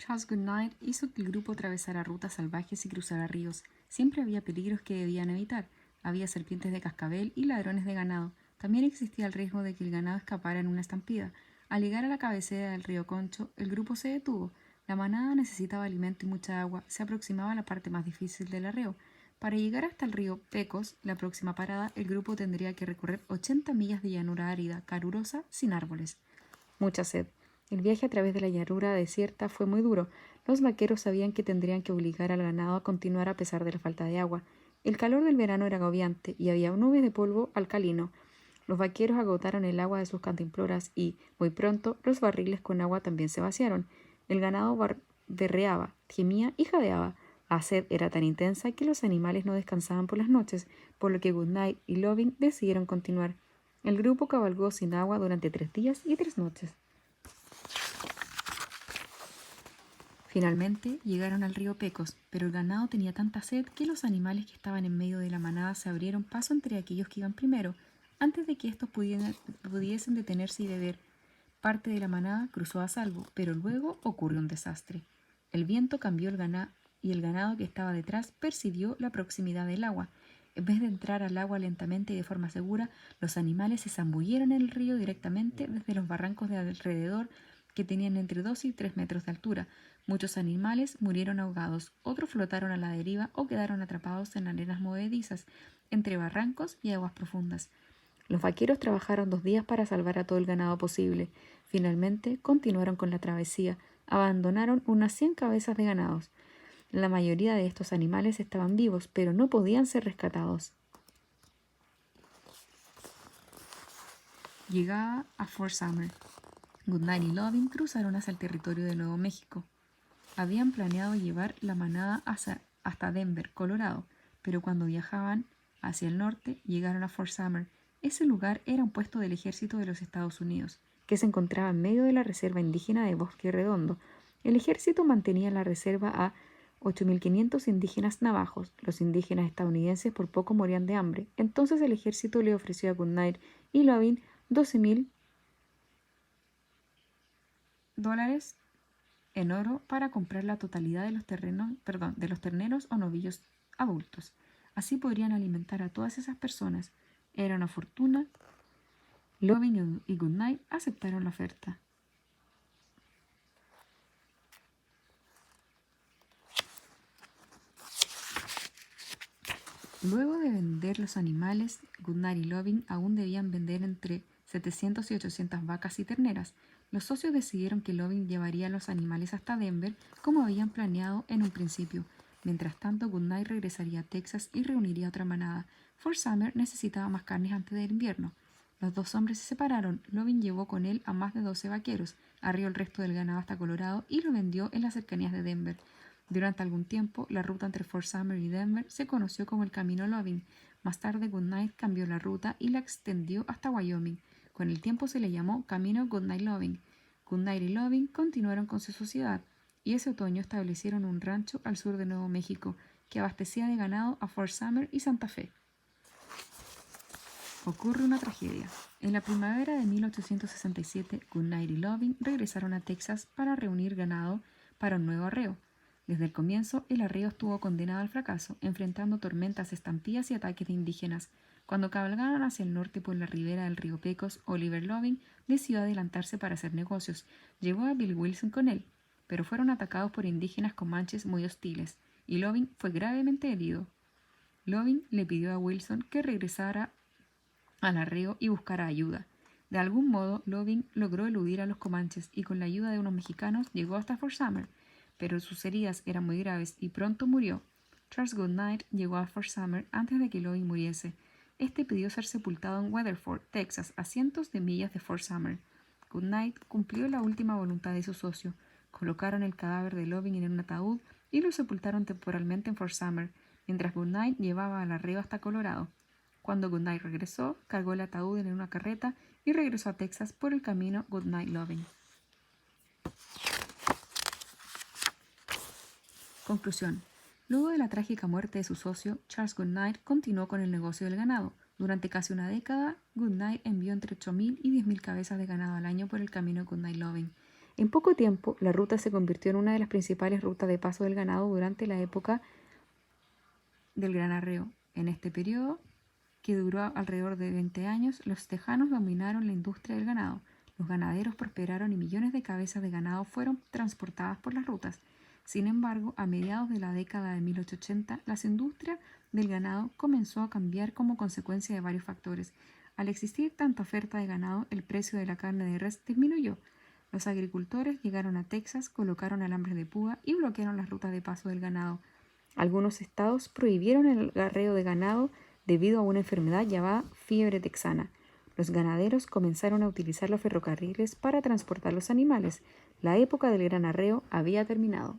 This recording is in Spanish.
Charles Goodnight hizo que el grupo atravesara rutas salvajes y cruzara ríos. Siempre había peligros que debían evitar. Había serpientes de cascabel y ladrones de ganado. También existía el riesgo de que el ganado escapara en una estampida. Al llegar a la cabecera del río Concho, el grupo se detuvo. La manada necesitaba alimento y mucha agua. Se aproximaba a la parte más difícil del arreo. Para llegar hasta el río Pecos, la próxima parada, el grupo tendría que recorrer 80 millas de llanura árida, calurosa, sin árboles. Mucha sed. El viaje a través de la llanura desierta fue muy duro. Los vaqueros sabían que tendrían que obligar al ganado a continuar a pesar de la falta de agua. El calor del verano era agobiante y había nubes de polvo alcalino. Los vaqueros agotaron el agua de sus cantimploras y, muy pronto, los barriles con agua también se vaciaron. El ganado berreaba, gemía y jadeaba. La sed era tan intensa que los animales no descansaban por las noches, por lo que Goodnight y Loving decidieron continuar. El grupo cabalgó sin agua durante 3 días y 3 noches. Finalmente llegaron al río Pecos, pero el ganado tenía tanta sed que los animales que estaban en medio de la manada se abrieron paso entre aquellos que iban primero, antes de que estos pudiesen detenerse y beber. Parte de la manada cruzó a salvo, pero luego ocurrió un desastre. El viento cambió el ganado y el ganado que estaba detrás percibió la proximidad del agua. En vez de entrar al agua lentamente y de forma segura, los animales se zambulleron en el río directamente desde los barrancos de alrededor que tenían entre 2 y 3 metros de altura. Muchos animales murieron ahogados, otros flotaron a la deriva o quedaron atrapados en arenas movedizas, entre barrancos y aguas profundas. Los vaqueros trabajaron 2 días para salvar a todo el ganado posible. Finalmente continuaron con la travesía. Abandonaron unas 100 cabezas de ganados. La mayoría de estos animales estaban vivos, pero no podían ser rescatados. Llegada a Fort Summer. Goodnight y Loving cruzaron hacia el territorio de Nuevo México. Habían planeado llevar la manada hasta Denver, Colorado, pero cuando viajaban hacia el norte llegaron a Fort Summer. Ese lugar era un puesto del ejército de los Estados Unidos, que se encontraba en medio de la reserva indígena de Bosque Redondo. El ejército mantenía la reserva a 8.500 indígenas navajos. Los indígenas estadounidenses por poco morían de hambre. Entonces el ejército le ofreció a Goodnight y Loving $12,000 en oro para comprar la totalidad de los terneros o novillos adultos. Así podrían alimentar a todas esas personas. Era una fortuna. Loving y Goodnight aceptaron la oferta. Luego de vender los animales, Goodnight y Loving aún debían vender entre 700 y 800 vacas y terneras. Los socios decidieron que Loving llevaría los animales hasta Denver como habían planeado en un principio. Mientras tanto, Goodnight regresaría a Texas y reuniría otra manada. Fort Summer necesitaba más carnes antes del invierno. Los 2 hombres se separaron. Loving llevó con él a más de 12 vaqueros, arrió el resto del ganado hasta Colorado y lo vendió en las cercanías de Denver. Durante algún tiempo, la ruta entre Fort Summer y Denver se conoció como el Camino Loving. Más tarde, Goodnight cambió la ruta y la extendió hasta Wyoming. Con el tiempo se le llamó Camino Goodnight Loving. Goodnight y Loving continuaron con su sociedad y ese otoño establecieron un rancho al sur de Nuevo México que abastecía de ganado a Fort Summer y Santa Fe. Ocurre una tragedia. En la primavera de 1867, Goodnight y Loving regresaron a Texas para reunir ganado para un nuevo arreo. Desde el comienzo, el arreo estuvo condenado al fracaso, enfrentando tormentas, estampillas y ataques de indígenas. Cuando cabalgaron hacia el norte por la ribera del río Pecos, Oliver Loving decidió adelantarse para hacer negocios. Llevó a Bill Wilson con él, pero fueron atacados por indígenas comanches muy hostiles, y Loving fue gravemente herido. Loving le pidió a Wilson que regresara al arreo y buscara ayuda. De algún modo, Loving logró eludir a los comanches y con la ayuda de unos mexicanos llegó hasta Fort Summer, pero sus heridas eran muy graves y pronto murió. Charles Goodnight llegó a Fort Summer antes de que Loving muriese. Este pidió ser sepultado en Weatherford, Texas, a cientos de millas de Fort Summer. Goodnight cumplió la última voluntad de su socio. Colocaron el cadáver de Loving en un ataúd y lo sepultaron temporalmente en Fort Summer, mientras Goodnight llevaba al arreo hasta Colorado. Cuando Goodnight regresó, cargó el ataúd en una carreta y regresó a Texas por el camino Goodnight Loving. Conclusión. Luego de la trágica muerte de su socio, Charles Goodnight continuó con el negocio del ganado. Durante casi una década, Goodnight envió entre 8.000 y 10.000 cabezas de ganado al año por el camino Goodnight Loving. En poco tiempo, la ruta se convirtió en una de las principales rutas de paso del ganado durante la época del Gran Arreo. En este periodo, que duró alrededor de 20 años, los tejanos dominaron la industria del ganado. Los ganaderos prosperaron y millones de cabezas de ganado fueron transportadas por las rutas. Sin embargo, a mediados de la década de 1880, la industria del ganado comenzó a cambiar como consecuencia de varios factores. Al existir tanta oferta de ganado, el precio de la carne de res disminuyó. Los agricultores llegaron a Texas, colocaron alambres de púa y bloquearon las rutas de paso del ganado. Algunos estados prohibieron el arreo de ganado debido a una enfermedad llamada fiebre texana. Los ganaderos comenzaron a utilizar los ferrocarriles para transportar los animales. La época del gran arreo había terminado.